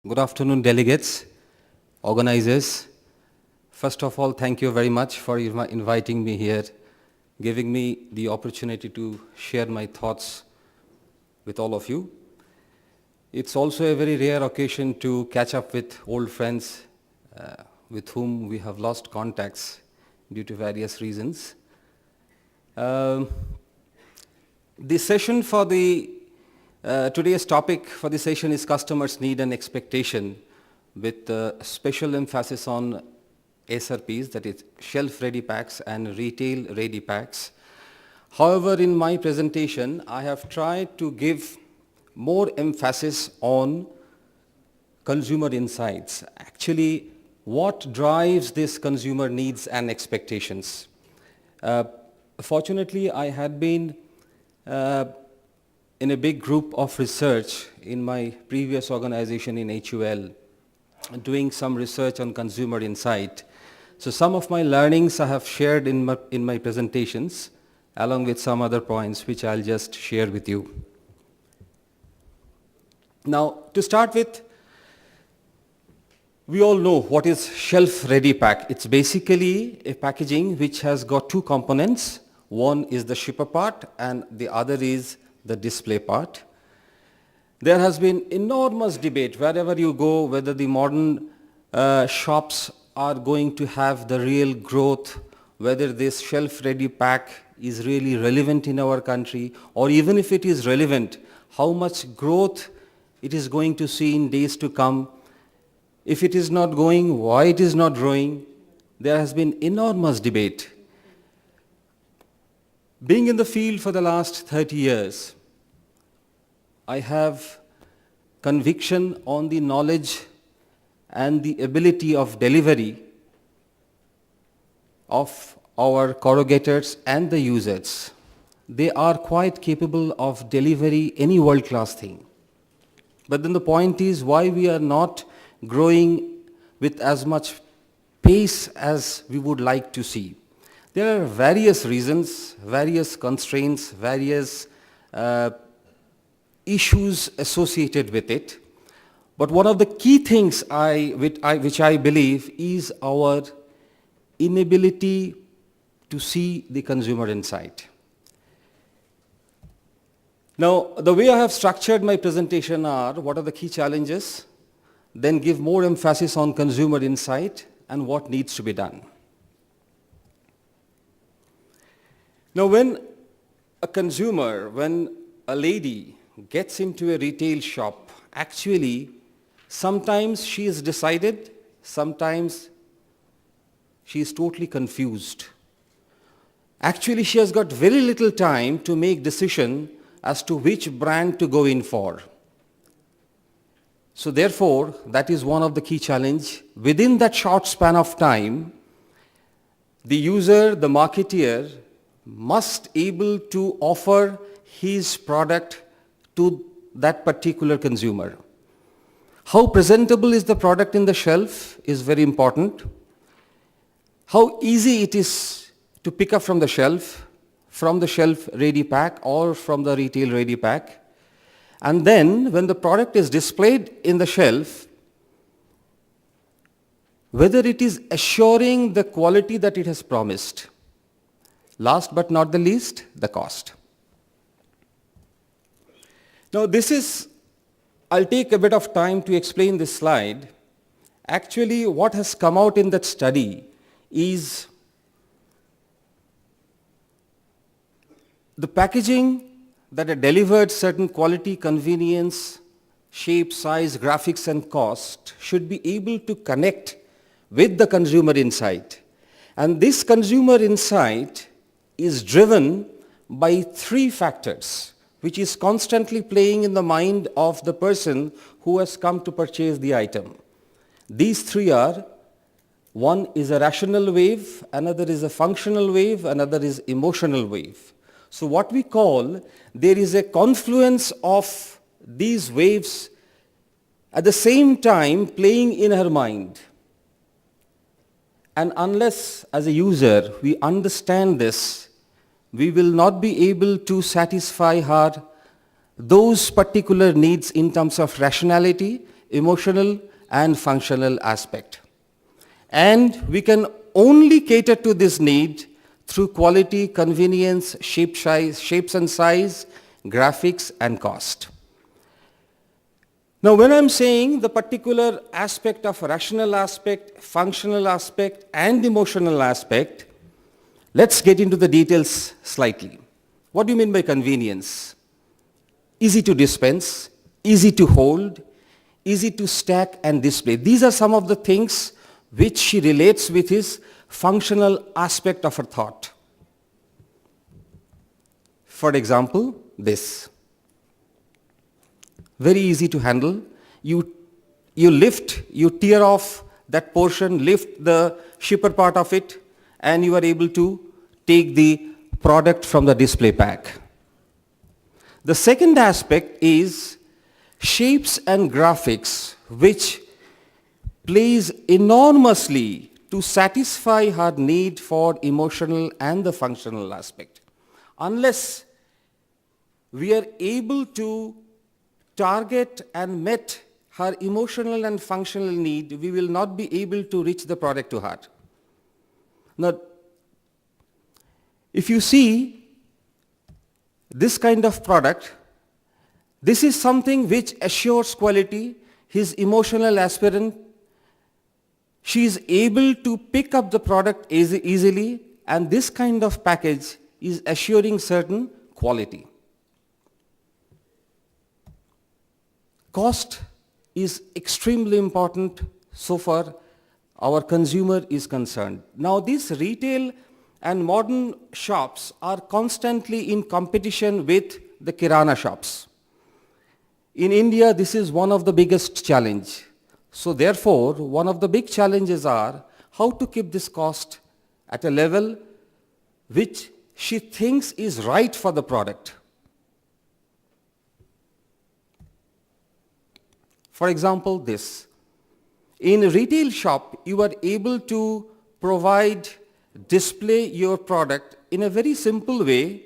Good afternoon, delegates, organizers. First of all, thank you very much for inviting me here, giving me the opportunity to share my thoughts with all of you. It's also a very rare occasion to catch up with old friends with whom we have lost contacts due to various reasons. The session for today's topic for the session is customers' need and expectation, with special emphasis on SRPs, that is shelf-ready packs and retail-ready packs. However, in my presentation, I have tried to give more emphasis on consumer insights. Actually, what drives these consumer needs and expectations? Fortunately, I had been in a big group of research in my previous organization in HUL, doing some research on consumer insight. So some of my learnings I have shared in my presentations, along with some other points which I'll just share with you. Now, to start with, we all know what is shelf-ready pack. It's basically a packaging which has got two components. One is the shipper part and the other is the display part. There has been enormous debate wherever you go, whether the modern shops are going to have the real growth, whether this shelf-ready pack is really relevant in our country, or even if it is relevant, how much growth it is going to see in days to come. If it is not going, why it is not growing? There has been enormous debate. Being in the field for the last 30 years, I have conviction on the knowledge and the ability of delivery of our corrugators and the users. They are quite capable of delivery any world-class thing. But then the point is why we are not growing with as much pace as we would like to see. There are various reasons, various constraints, various issues associated with it. But one of the key things which I believe is our inability to see the consumer insight. Now, the way I have structured my presentation are what are the key challenges, then give more emphasis on consumer insight and what needs to be done. Now, when a lady gets into a retail shop, actually, sometimes she is decided, sometimes she is totally confused. Actually, she has got very little time to make decision as to which brand to go in for. So therefore, that is one of the key challenge. Within that short span of time, the user, the marketeer, must able to offer his product to that particular consumer. How presentable is the product in the shelf is very important. How easy it is to pick up from the shelf ready pack or from the retail ready pack. And then when the product is displayed in the shelf, whether it is assuring the quality that it has promised. Last but not the least, the cost. Now I'll take a bit of time to explain this slide. Actually, what has come out in that study is the packaging that are delivered certain quality, convenience, shape, size, graphics and cost should be able to connect with the consumer insight. And this consumer insight is driven by three factors, which is constantly playing in the mind of the person who has come to purchase the item. These three are, one is a rational wave, another is a functional wave, another is emotional wave. So what we call, there is a confluence of these waves at the same time playing in her mind. And unless as a user we understand this, we will not be able to satisfy her those particular needs in terms of rationality, emotional and functional aspect. And we can only cater to this need through quality, convenience, shapes and size, graphics and cost. Now when I'm saying the particular aspect of rational aspect, functional aspect and emotional aspect, let's get into the details slightly. What do you mean by convenience? Easy to dispense, easy to hold, easy to stack and display. These are some of the things which she relates with his functional aspect of her thought. For example, this. Very easy to handle. You lift, you tear off that portion, lift the shipper part of it, and you are able to take the product from the display pack. The second aspect is shapes and graphics, which plays enormously to satisfy her need for emotional and the functional aspect. Unless we are able to target and met her emotional and functional need, we will not be able to reach the product to her. Now, if you see this kind of product, this is something which assures quality. His emotional aspirant, she is able to pick up the product easily, and this kind of package is assuring certain quality. Cost is extremely important so far our consumer is concerned. Now these retail and modern shops are constantly in competition with the kirana shops. In India, this is one of the biggest challenge. So therefore, one of the big challenges are how to keep this cost at a level which she thinks is right for the product. For example, this. In a retail shop, you are able to display your product in a very simple way,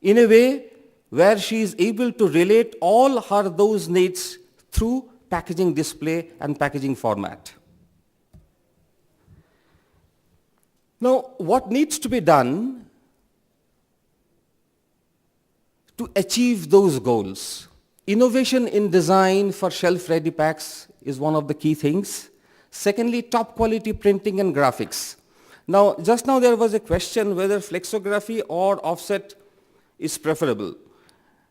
in a way where she is able to relate all her those needs through packaging display and packaging format. Now, what needs to be done to achieve those goals? Innovation in design for shelf-ready packs is one of the key things. Secondly, top quality printing and graphics. Now, just now there was a question whether flexography or offset is preferable.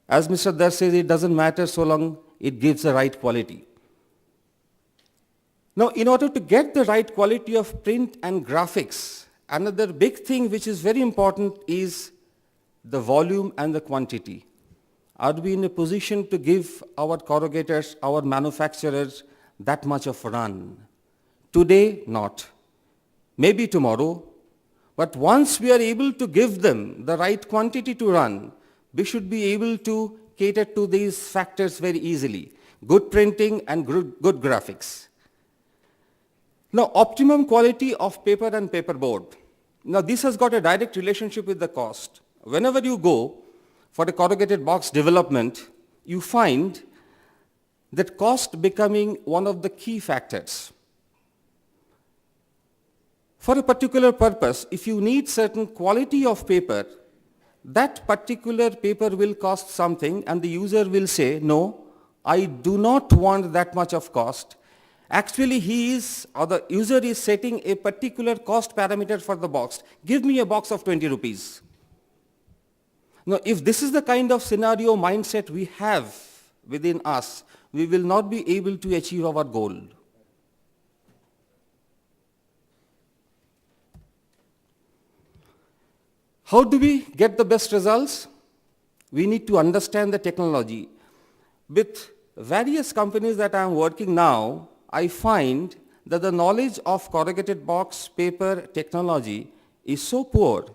As Mr. Dar says, it doesn't matter so long it gives the right quality. Now, in order to get the right quality of print and graphics, another big thing which is very important is the volume and the quantity. Are we in a position to give our corrugators, our manufacturers, that much of a run? Today, not. Maybe tomorrow. But once we are able to give them the right quantity to run, we should be able to cater to these factors very easily. Good printing and good graphics. Now, optimum quality of paper and paperboard. Now, this has got a direct relationship with the cost. Whenever you go for a corrugated box development, you find that cost becoming one of the key factors. For a particular purpose, if you need certain quality of paper, that particular paper will cost something and the user will say, no, I do not want that much of cost. Actually, the user is setting a particular cost parameter for the box. Give me a box of 20 rupees. Now, if this is the kind of scenario mindset we have within us, we will not be able to achieve our goal. How do we get the best results? We need to understand the technology. With various companies that I am working now, I find that the knowledge of corrugated box paper technology is so poor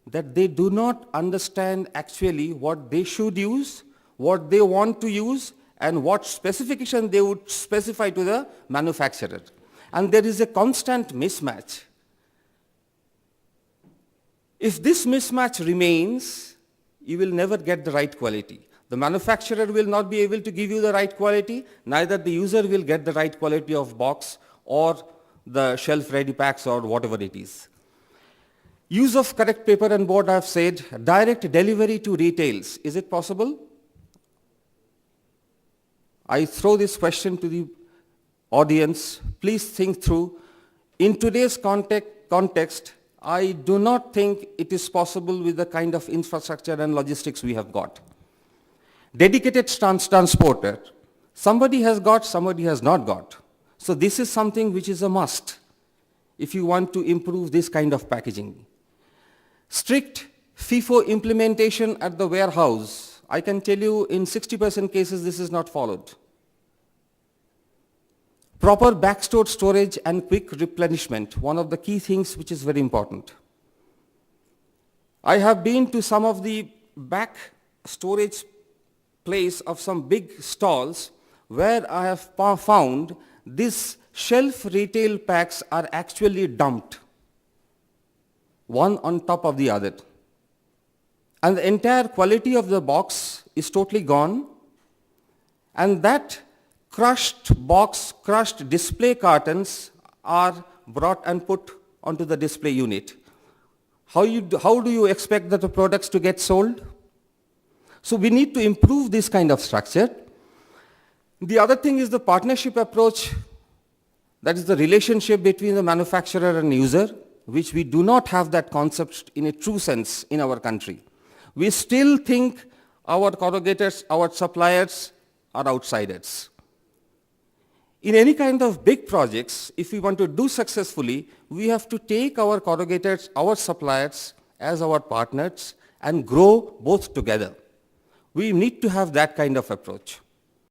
that they do not understand actually what they should use, what they want to use, and what specification they would specify to the manufacturer. And there is a constant mismatch. If this mismatch remains, you will never get the right quality. The manufacturer will not be able to give you the right quality, neither the user will get the right quality of box or the shelf-ready packs or whatever it is. Use of correct paper and board, I have said. Direct delivery to retails. Is it possible? I throw this question to the audience. Please think through. In today's context, I do not think it is possible with the kind of infrastructure and logistics we have got. Dedicated transporter. Somebody has got, somebody has not got. So this is something which is a must if you want to improve this kind of packaging. Strict FIFO implementation at the warehouse. I can tell you in 60% cases this is not followed. Proper backstored storage and quick replenishment, one of the key things which is very important. I have been to some of the back storage place of some big stalls where I have found these shelf retail packs are actually dumped, one on top of the other. And the entire quality of the box is totally gone, and that crushed box, crushed display cartons are brought and put onto the display unit. How do you expect that the products to get sold? So we need to improve this kind of structure. The other thing is the partnership approach, that is the relationship between the manufacturer and user, which we do not have that concept in a true sense in our country. We still think our corrugators, our suppliers are outsiders. In any kind of big projects, if we want to do successfully, we have to take our corrugators, our suppliers as our partners and grow both together. We need to have that kind of approach.